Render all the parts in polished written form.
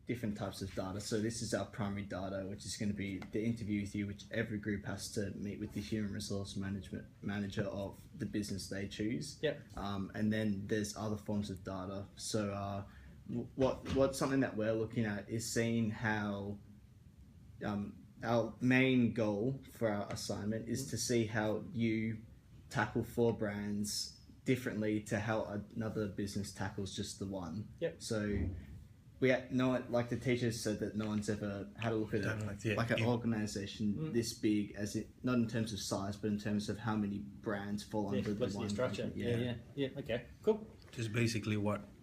different types of data. So this is our primary data, which is going to be the interview with you, which every group has to meet with the human resource management manager of the business they choose. Yep. And then there's other forms of data. So what's something that we're looking at is seeing how our main goal for our assignment is to see how you tackle 4 brands differently to how another business tackles just the one. Yep. So like the teachers said that no one's ever had a look at an organization this big, as it not in terms of size, but in terms of how many brands fall under the one structure. Yeah. Okay, cool. Just basically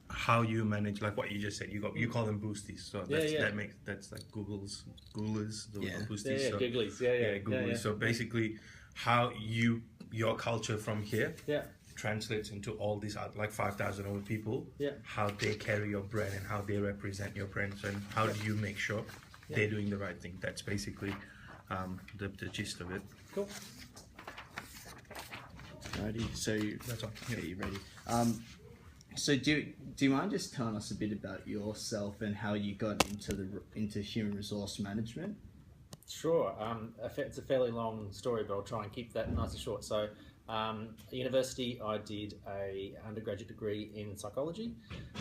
how you manage, like what you just said. You call them boosties, so that's like Google's Googlers, boosties. Googlies. Googlies. So basically, how your culture from here translates into all these like 5,000 other people, how they carry your brand and how they represent your brand, and how do you make sure they're doing the right thing. That's basically the gist of it. Cool. Righty, so that's all. Yeah, you ready? So do you mind just telling us a bit about yourself and how you got into human resource management? Sure. It's a fairly long story, but I'll try and keep that nice and short. So, at university, I did a undergraduate degree in psychology.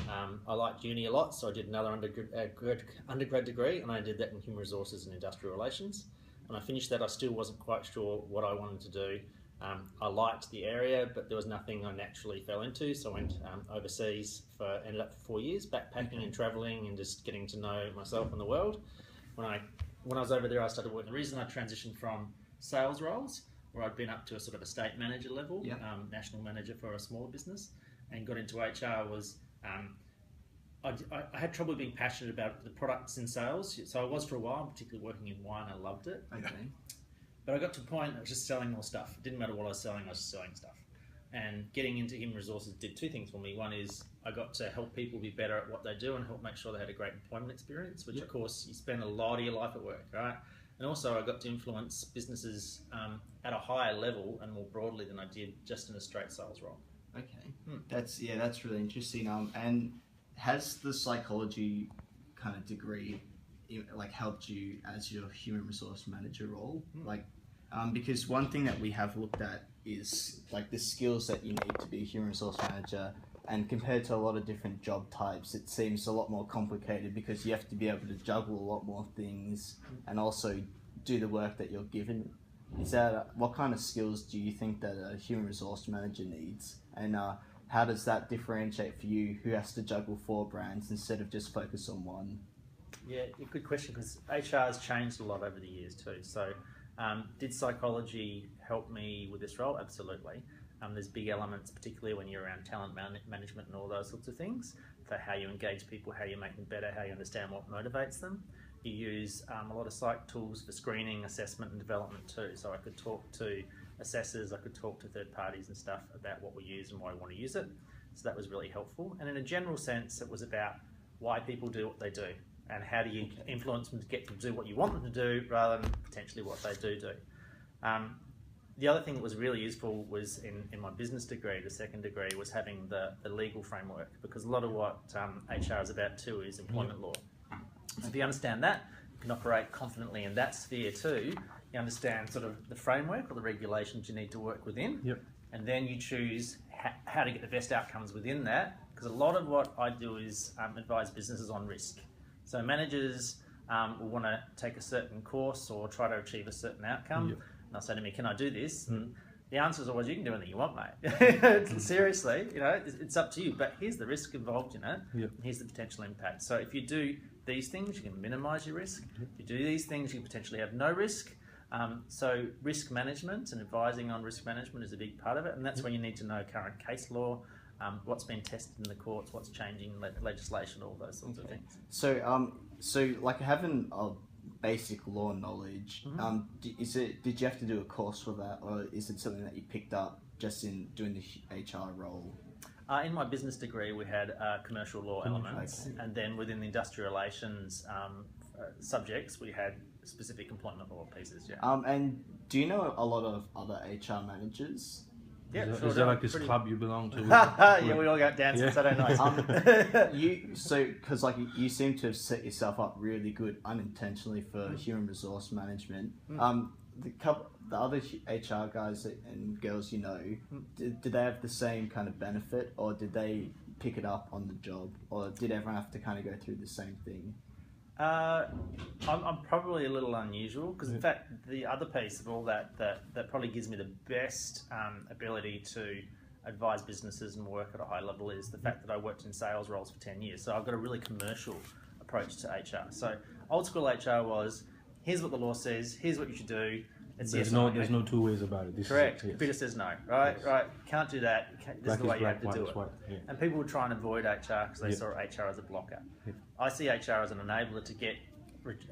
I liked uni a lot, so I did another undergrad degree, and I did that in human resources and industrial relations. When I finished that, I still wasn't quite sure what I wanted to do. I liked the area, but there was nothing I naturally fell into, so I went overseas ended up for 4 years, backpacking and travelling and just getting to know myself and the world. When I was over there, I started working. The reason I transitioned from sales roles, where I'd been up to a sort of estate manager level, national manager for a smaller business, and got into HR was I had trouble being passionate about the products in sales. So I was for a while, particularly working in wine. I loved it. Okay. But I got to a point I was just selling more stuff. It didn't matter what I was selling stuff. And getting into human resources did 2 things for me. One is I got to help people be better at what they do and help make sure they had a great employment experience, which of course you spend a lot of your life at work, right? And also I got to influence businesses at a higher level and more broadly than I did just in a straight sales role. Okay, that's really interesting. And has the psychology kind of degree like helped you as your human resource manager role? Because one thing that we have looked at is like the skills that you need to be a human resource manager, and compared to a lot of different job types, it seems a lot more complicated because you have to be able to juggle a lot more things and also do the work that you're given. Is that what kind of skills do you think that a human resource manager needs, and how does that differentiate for you, who has to juggle 4 brands instead of just focus on one? Yeah, good question, because HR has changed a lot over the years too. So did psychology help me with this role? Absolutely. There's big elements, particularly when you're around talent management and all those sorts of things, for how you engage people, how you make them better, how you understand what motivates them. You use a lot of psych tools for screening, assessment and development too. So I could talk to assessors, I could talk to third parties and stuff about what we use and why we want to use it. So that was really helpful. And in a general sense, it was about why people do what they do and how do you influence them to get them to do what you want them to do rather than potentially what they do. The other thing that was really useful was in my business degree, the second degree, was having the legal framework, because a lot of what HR is about too is employment law. So if you understand that, you can operate confidently in that sphere too. You understand sort of the framework or the regulations you need to work within, and then you choose how to get the best outcomes within that, because a lot of what I do is advise businesses on risk. So managers will want to take a certain course or try to achieve a certain outcome. And they'll say to me, can I do this? And the answer is always, you can do anything you want, mate. Seriously, it's up to you. But here's the risk involved in it. And here's the potential impact. So if you do these things, you can minimise your risk. If you do these things, you can potentially have no risk. So risk management and advising on risk management is a big part of it. And that's when you need to know current case law, what's been tested in the courts, what's changing legislation, all those sorts of things. So like having a basic law knowledge, did you have to do a course for that, or is it something that you picked up just in doing the HR role? In my business degree, we had commercial law elements, and then within the industrial relations subjects, we had specific employment law pieces. And do you know a lot of other HR managers? Yeah, is there like this club you belong to? Yeah, we all go dancing Saturday nights. Because like you seem to have set yourself up really good unintentionally for human resource management. The other HR guys and girls, did they have the same kind of benefit, or did they pick it up on the job, or did everyone have to kind of go through the same thing? I'm probably a little unusual because, in fact, the other piece of all that probably gives me the best ability to advise businesses and work at a high level is the fact that I worked in sales roles for 10 years. So I've got a really commercial approach to HR. So old school HR was, here's what the law says, here's what you should do. There's no two ways about it. Correct. Peter says no. Right. Can't do that. This is the way you have to do it. And people would try and avoid HR because they saw HR as a blocker. I see HR as an enabler to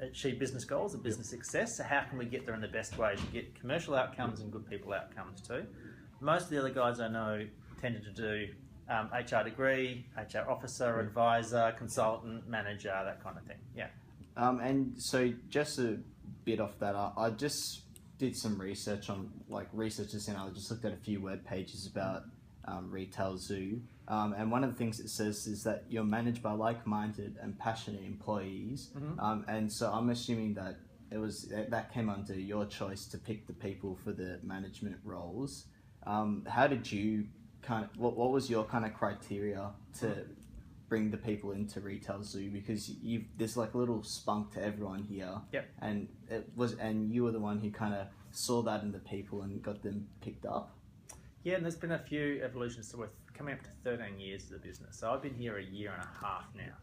achieve business goals and business success. So how can we get there in the best way to get commercial outcomes and good people outcomes too? Most of the other guys I know tended to do HR degree, HR officer, advisor, consultant, manager, that kind of thing. Yeah. And so just a bit off that, I just did some research on I just looked at a few web pages about Retail Zoo, and one of the things it says is that you're managed by like-minded and passionate employees, and so I'm assuming that that came under your choice to pick the people for the management roles. How did you what was your kind of criteria to bring the people into Retail Zoo, because there's like a little spunk to everyone here. Yep. And you were the one who kind of saw that in the people and got them picked up. Yeah, and there's been a few evolutions. So we're coming up to 13 years of the business. So I've been here a year and a half now.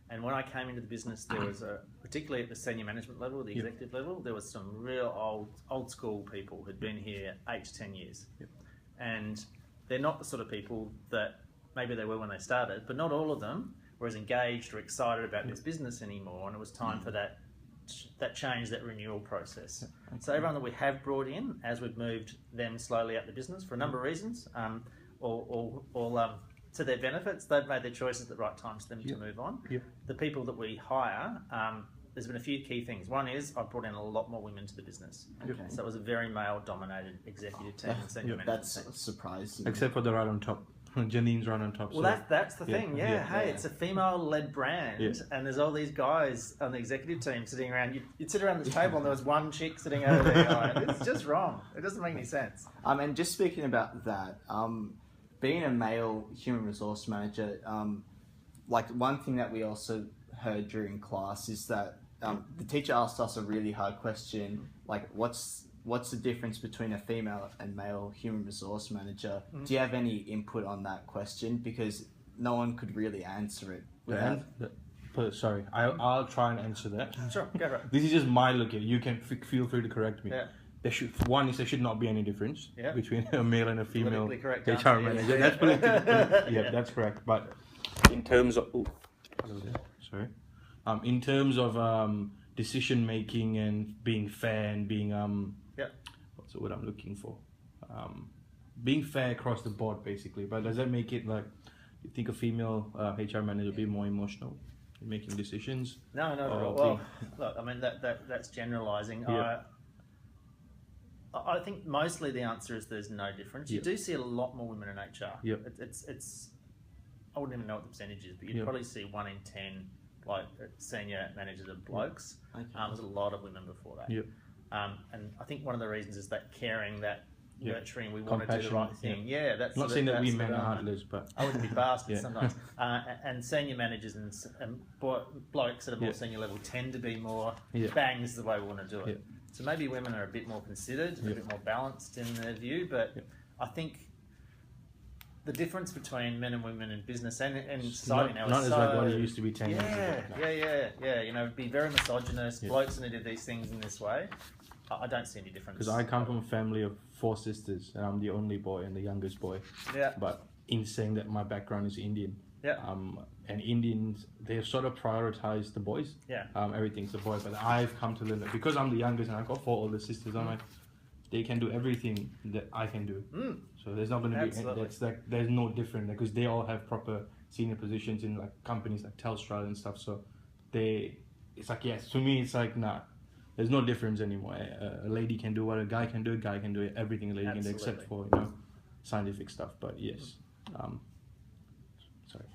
And when I came into the business, there was particularly at the senior management level, the executive level, there was some real old school people who'd been here 8 to 10 years. Yep. And they're not the sort of people that maybe they were when they started, but not all of them were as engaged or excited about this business anymore, and it was time for that change, that renewal process. Okay. So everyone that we have brought in, as we've moved them slowly out the business for a number of reasons, all to their benefits, they've made their choices at the right times for them to move on. The people that we hire, there's been a few key things. One is I've brought in a lot more women to the business. Okay. So it was a very male-dominated executive team and senior management team. That's surprising. Except for the right on top. Janine's right on top. Well, that's the thing. It's a female-led brand, and there's all these guys on the executive team sitting around. You'd sit around this table, and there was one chick sitting over there. It's just wrong. It doesn't make any sense. And just speaking about that, being a male human resource manager, like one thing that we also heard during class is that the teacher asked us a really hard question, like what's the difference between a female and male human resource manager? Mm-hmm. Do you have any input on that question? Because no one could really answer it. Sorry, I'll try and answer that. Sure, go right. This is just my look at it. You can feel free to correct me. Yeah. There should not be any difference between a male and a female HR manager. Yeah. That's politically that's correct. But in terms of in terms of decision making and being fair and being what's the word I'm looking for? Being fair across the board, basically. But does that make it like you think a female HR manager would be more emotional in making decisions? No, not at all. Well, look, I mean that's generalising. Yeah. I think mostly the answer is there's no difference. You do see a lot more women in HR. Yep. It's I wouldn't even know what the percentage is, but you'd probably see 1 in 10 like senior managers of blokes. Okay. There's a lot of women before that. Yep. And I think one of the reasons is that caring, that nurturing, we want to do the right thing. Yeah, that's not saying that we men are heartless, but I wouldn't be bastards sometimes. And senior managers and blokes at a more senior level tend to be more bang. This is the way we want to do it. So maybe women are a bit more considered, a bit more balanced in their view, but I think the difference between men and women in business and society now is not as like what it used to be 10 years ago. Yeah. You know, be very misogynist. Blokes going to do these things in this way. I don't see any difference. Because I come from a family of 4 sisters, and I'm the only boy and the youngest boy. Yeah. But in saying that, my background is Indian. Yeah. And Indians, they sort of prioritize the boys. Yeah. Everything's the boy. But I've come to learn that because I'm the youngest and I've got 4 older sisters, I'm like, they can do everything that I can do. So there's not going to be there's no different because they all have proper senior positions in like companies like Telstra and stuff. So it's like to me it's like nah, there's no difference anymore. A lady can do what a guy can do. A guy can do everything a lady can do except for scientific stuff. But yes, sorry.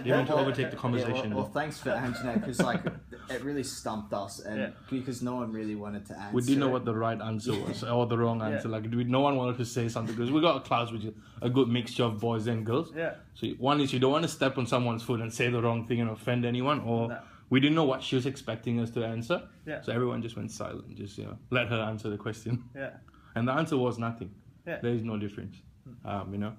You want to overtake the conversation. Well, thanks for answering that, because like it really stumped us, and because no one really wanted to answer. We didn't know what the right answer was or the wrong answer. Like no one wanted to say something, because we got a class which is a good mixture of boys and girls. Yeah. So one is you don't want to step on someone's foot and say the wrong thing and offend anyone, or we didn't know what she was expecting us to answer. Yeah. So everyone just went silent, just let her answer the question. Yeah. And the answer was nothing. Yeah. There is no difference. You know.